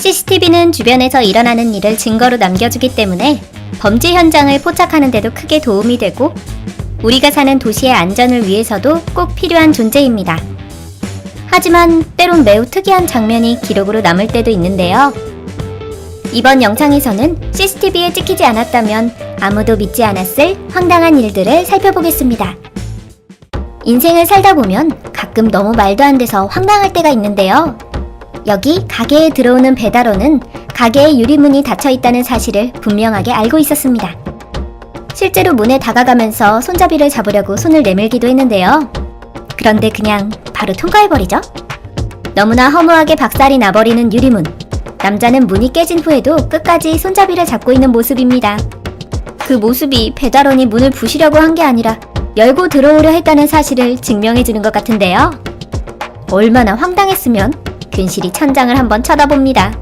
CCTV는 주변에서 일어나는 일을 증거로 남겨주기 때문에 범죄 현장을 포착하는 데도 크게 도움이 되고 우리가 사는 도시의 안전을 위해서도 꼭 필요한 존재입니다. 하지만 때론 매우 특이한 장면이 기록으로 남을 때도 있는데요. 이번 영상에서는 CCTV에 찍히지 않았다면 아무도 믿지 않았을 황당한 일들을 살펴보겠습니다. 인생을 살다 보면 가끔 너무 말도 안 돼서 황당할 때가 있는데요. 여기 가게에 들어오는 배달원은 가게의 유리문이 닫혀 있다는 사실을 분명하게 알고 있었습니다. 실제로 문에 다가가면서 손잡이를 잡으려고 손을 내밀기도 했는데요. 그런데 그냥 바로 통과해버리죠. 너무나 허무하게 박살이 나버리는 유리문. 남자는 문이 깨진 후에도 끝까지 손잡이를 잡고 있는 모습입니다. 그 모습이 배달원이 문을 부시려고 한 게 아니라 열고 들어오려 했다는 사실을 증명해주는 것 같은데요. 얼마나 황당했으면 근실이 천장을 한번 쳐다봅니다.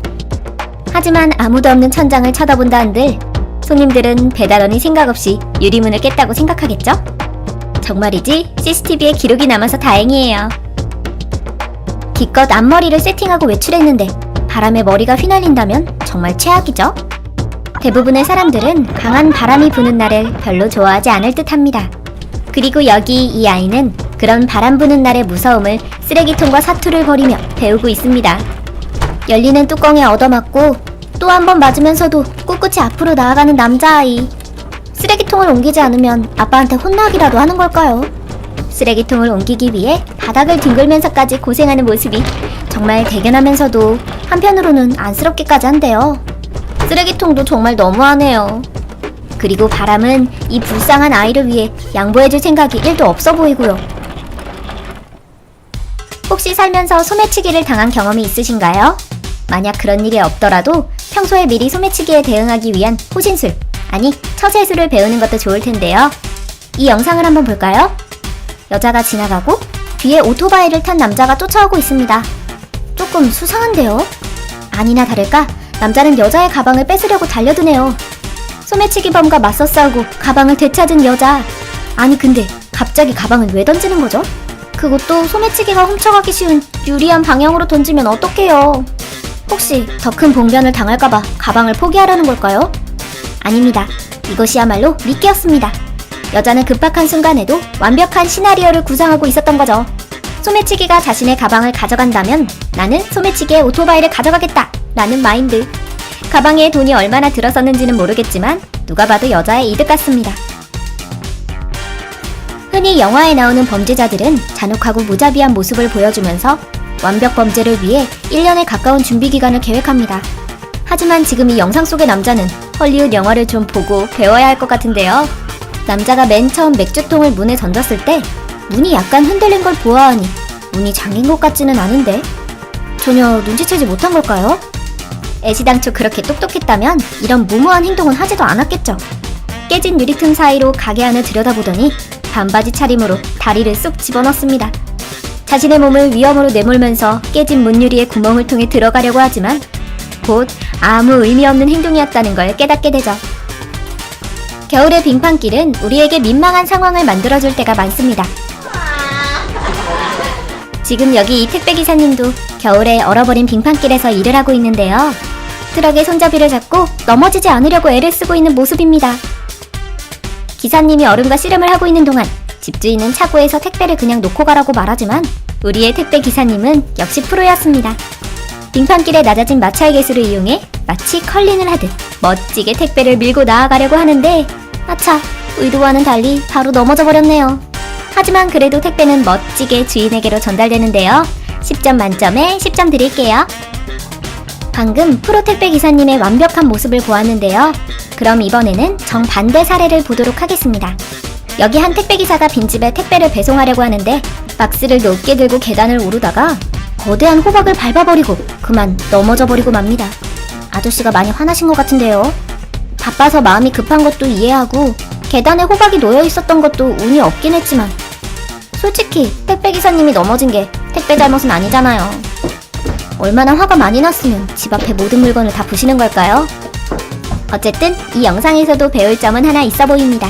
하지만 아무도 없는 천장을 쳐다본다 한들 손님들은 배달원이 생각 없이 유리문을 깼다고 생각하겠죠? 정말이지 CCTV에 기록이 남아서 다행이에요. 기껏 앞머리를 세팅하고 외출했는데 바람에 머리가 휘날린다면 정말 최악이죠? 대부분의 사람들은 강한 바람이 부는 날을 별로 좋아하지 않을 듯 합니다. 그리고 여기 이 아이는 그런 바람 부는 날의 무서움을 쓰레기통과 사투를 벌이며 배우고 있습니다. 열리는 뚜껑에 얻어맞고 또 한 번 맞으면서도 꿋꿋이 앞으로 나아가는 남자아이. 쓰레기통을 옮기지 않으면 아빠한테 혼나기라도 하는 걸까요? 쓰레기통을 옮기기 위해 바닥을 뒹굴면서까지 고생하는 모습이 정말 대견하면서도 한편으로는 안쓰럽기까지 한데요. 쓰레기통도 정말 너무하네요. 그리고 바람은 이 불쌍한 아이를 위해 양보해줄 생각이 1도 없어 보이고요. 혹시 살면서 소매치기를 당한 경험이 있으신가요? 만약 그런 일이 없더라도 평소에 미리 소매치기에 대응하기 위한 호신술, 아니 처세술을 배우는 것도 좋을 텐데요. 이 영상을 한번 볼까요? 여자가 지나가고 뒤에 오토바이를 탄 남자가 쫓아오고 있습니다. 조금 수상한데요? 아니나 다를까 남자는 여자의 가방을 뺏으려고 달려드네요. 소매치기범과 맞서 싸우고 가방을 되찾은 여자. 아니 근데 갑자기 가방을 왜 던지는 거죠? 그것도 소매치기가 훔쳐가기 쉬운 유리한 방향으로 던지면 어떡해요? 혹시 더 큰 봉변을 당할까봐 가방을 포기하려는 걸까요? 아닙니다. 이것이야말로 미끼였습니다. 여자는 급박한 순간에도 완벽한 시나리오를 구상하고 있었던 거죠. 소매치기가 자신의 가방을 가져간다면 나는 소매치기의 오토바이를 가져가겠다 라는 마인드. 가방에 돈이 얼마나 들었었는지는 모르겠지만 누가 봐도 여자의 이득 같습니다. 흔히 영화에 나오는 범죄자들은 잔혹하고 무자비한 모습을 보여주면서 완벽 범죄를 위해 1년에 가까운 준비 기간을 계획합니다. 하지만 지금 이 영상 속의 남자는 헐리우드 영화를 좀 보고 배워야 할 것 같은데요. 남자가 맨 처음 맥주통을 문에 던졌을 때 문이 약간 흔들린 걸 보아하니 문이 잠긴 것 같지는 않은데 전혀 눈치채지 못한 걸까요? 애시당초 그렇게 똑똑했다면 이런 무모한 행동은 하지도 않았겠죠. 깨진 유리틈 사이로 가게 안을 들여다보더니 반바지 차림으로 다리를 쑥 집어넣습니다. 자신의 몸을 위험으로 내몰면서 깨진 문유리의 구멍을 통해 들어가려고 하지만 곧 아무 의미 없는 행동이었다는 걸 깨닫게 되죠. 겨울의 빙판길은 우리에게 민망한 상황을 만들어줄 때가 많습니다. 지금 여기 이 택배기사님도 겨울에 얼어버린 빙판길에서 일을 하고 있는데요. 트럭의 손잡이를 잡고 넘어지지 않으려고 애를 쓰고 있는 모습입니다. 기사님이 얼음과 씨름을 하고 있는 동안 집주인은 차고에서 택배를 그냥 놓고 가라고 말하지만 우리의 택배 기사님은 역시 프로였습니다. 빙판길의 낮아진 마찰 계수를 이용해 마치 컬링을 하듯 멋지게 택배를 밀고 나아가려고 하는데 아차, 의도와는 달리 바로 넘어져 버렸네요. 하지만 그래도 택배는 멋지게 주인에게로 전달되는데요. 10점 만점에 10점 드릴게요. 방금 프로 택배 기사님의 완벽한 모습을 보았는데요. 그럼 이번에는 정반대 사례를 보도록 하겠습니다. 여기 한 택배기사가 빈집에 택배를 배송하려고 하는데 박스를 높게 들고 계단을 오르다가 거대한 호박을 밟아버리고 그만 넘어져버리고 맙니다. 아저씨가 많이 화나신 것 같은데요. 바빠서 마음이 급한 것도 이해하고 계단에 호박이 놓여 있었던 것도 운이 없긴 했지만 솔직히 택배기사님이 넘어진 게 택배 잘못은 아니잖아요. 얼마나 화가 많이 났으면 집 앞에 모든 물건을 다 부시는 걸까요? 어쨌든 이 영상에서도 배울 점은 하나 있어 보입니다.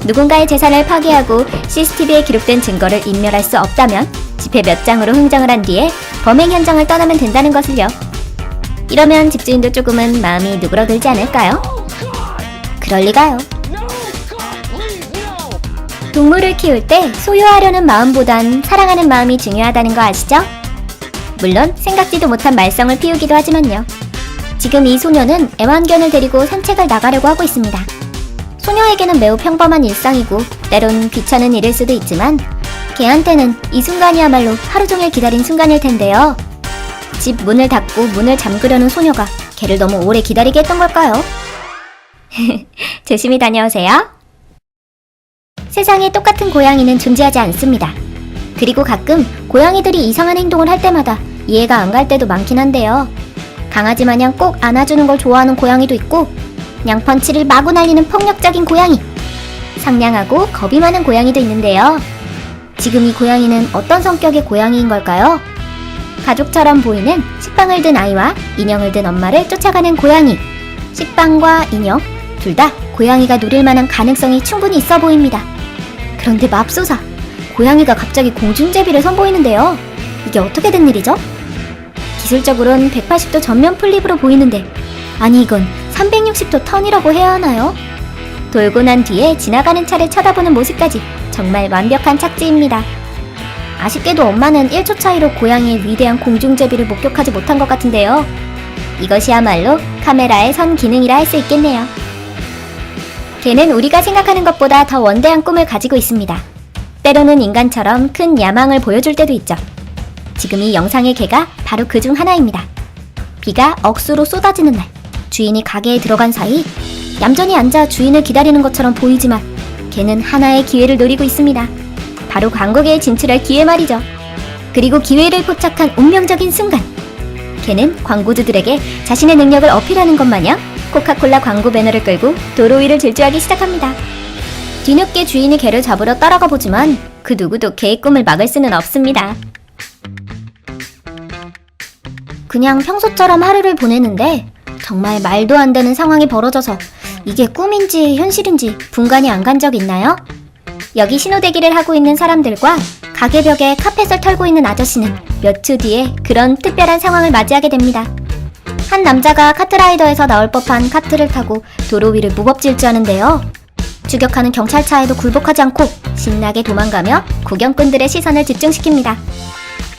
누군가의 재산을 파괴하고 CCTV에 기록된 증거를 인멸할 수 없다면 지폐 몇 장으로 흥정을 한 뒤에 범행 현장을 떠나면 된다는 것을요. 이러면 집주인도 조금은 마음이 누그러들지 않을까요? 그럴 리가요. 동물을 키울 때 소유하려는 마음보단 사랑하는 마음이 중요하다는 거 아시죠? 물론 생각지도 못한 말썽을 피우기도 하지만요. 지금 이 소녀는 애완견을 데리고 산책을 나가려고 하고 있습니다. 소녀에게는 매우 평범한 일상이고 때론 귀찮은 일일 수도 있지만 걔한테는 이 순간이야말로 하루 종일 기다린 순간일 텐데요. 집 문을 닫고 문을 잠그려는 소녀가 걔를 너무 오래 기다리게 했던 걸까요? 조심히 다녀오세요. 세상에 똑같은 고양이는 존재하지 않습니다. 그리고 가끔 고양이들이 이상한 행동을 할 때마다 이해가 안 갈 때도 많긴 한데요. 강아지 마냥 꼭 안아주는 걸 좋아하는 고양이도 있고 양펀치를 마구 날리는 폭력적인 고양이, 상냥하고 겁이 많은 고양이도 있는데요. 지금 이 고양이는 어떤 성격의 고양이인 걸까요? 가족처럼 보이는 식빵을 든 아이와 인형을 든 엄마를 쫓아가는 고양이. 식빵과 인형 둘 다 고양이가 누릴 만한 가능성이 충분히 있어 보입니다. 그런데 맙소사, 고양이가 갑자기 공중제비를 선보이는데요. 이게 어떻게 된 일이죠? 기술적으로는 180도 전면 플립으로 보이는데 아니 이건 360도 턴이라고 해야 하나요? 돌고 난 뒤에 지나가는 차를 쳐다보는 모습까지 정말 완벽한 착지입니다. 아쉽게도 엄마는 1초 차이로 고양이의 위대한 공중제비를 목격하지 못한 것 같은데요. 이것이야말로 카메라의 선 기능이라 할 수 있겠네요. 걔는 우리가 생각하는 것보다 더 원대한 꿈을 가지고 있습니다. 때로는 인간처럼 큰 야망을 보여줄 때도 있죠. 지금 이 영상의 개가 바로 그 중 하나입니다. 비가 억수로 쏟아지는 날, 주인이 가게에 들어간 사이 얌전히 앉아 주인을 기다리는 것처럼 보이지만 걔는 하나의 기회를 노리고 있습니다. 바로 광고계에 진출할 기회 말이죠. 그리고 기회를 포착한 운명적인 순간, 걔는 광고주들에게 자신의 능력을 어필하는 것 마냥 코카콜라 광고 배너를 끌고 도로 위를 질주하기 시작합니다. 뒤늦게 주인이 걔를 잡으러 따라가 보지만 그 누구도 걔의 꿈을 막을 수는 없습니다. 그냥 평소처럼 하루를 보내는데 정말 말도 안 되는 상황이 벌어져서 이게 꿈인지 현실인지 분간이 안 간 적 있나요? 여기 신호대기를 하고 있는 사람들과 가게 벽에 카펫을 털고 있는 아저씨는 몇 초 뒤에 그런 특별한 상황을 맞이하게 됩니다. 한 남자가 카트라이더에서 나올 법한 카트를 타고 도로 위를 무법질주하는데요. 추격하는 경찰차에도 굴복하지 않고 신나게 도망가며 구경꾼들의 시선을 집중시킵니다.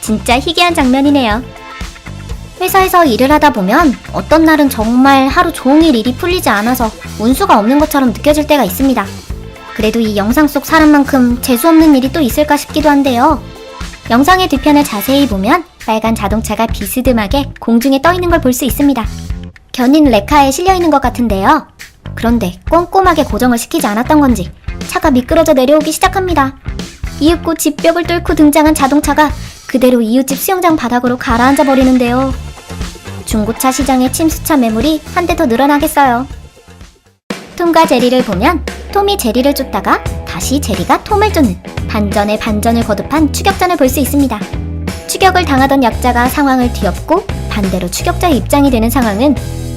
진짜 희귀한 장면이네요. 회사에서 일을 하다 보면 어떤 날은 정말 하루 종일 일이 풀리지 않아서 운수가 없는 것처럼 느껴질 때가 있습니다. 그래도 이 영상 속 사람만큼 재수없는 일이 또 있을까 싶기도 한데요. 영상의 뒤편을 자세히 보면 빨간 자동차가 비스듬하게 공중에 떠 있는 걸 볼 수 있습니다. 견인 레카에 실려 있는 것 같은데요. 그런데 꼼꼼하게 고정을 시키지 않았던 건지 차가 미끄러져 내려오기 시작합니다. 이윽고 집벽을 뚫고 등장한 자동차가 그대로 이웃집 수영장 바닥으로 가라앉아 버리는데요. 중고차 시장의 침수차 매물이 한 대 더 늘어나겠어요. 톰과 제리를 보면 톰이 제리를 쫓다가 다시 제리가 톰을 쫓는 반전에 반전을 거듭한 추격전을 볼 수 있습니다. 추격을 당하던 약자가 상황을 뒤엎고 반대로 추격자의 입장이 되는 상황은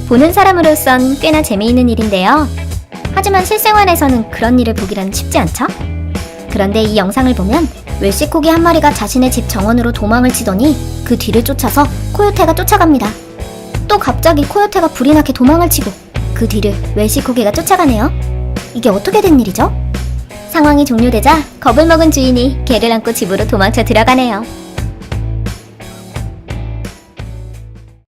보는 사람으로선 꽤나 재미있는 일인데요. 하지만 실생활에서는 그런 일을 보기란 쉽지 않죠? 그런데 이 영상을 보면 웰시코기 한 마리가 자신의 집 정원으로 도망을 치더니 그 뒤를 쫓아서 코요테가 쫓아갑니다. 또 갑자기 코요테가 불이 나게 도망을 치고 그 뒤를 웰시코기가 쫓아가네요. 이게 어떻게 된 일이죠? 상황이 종료되자 겁을 먹은 주인이 개를 안고 집으로 도망쳐 들어가네요.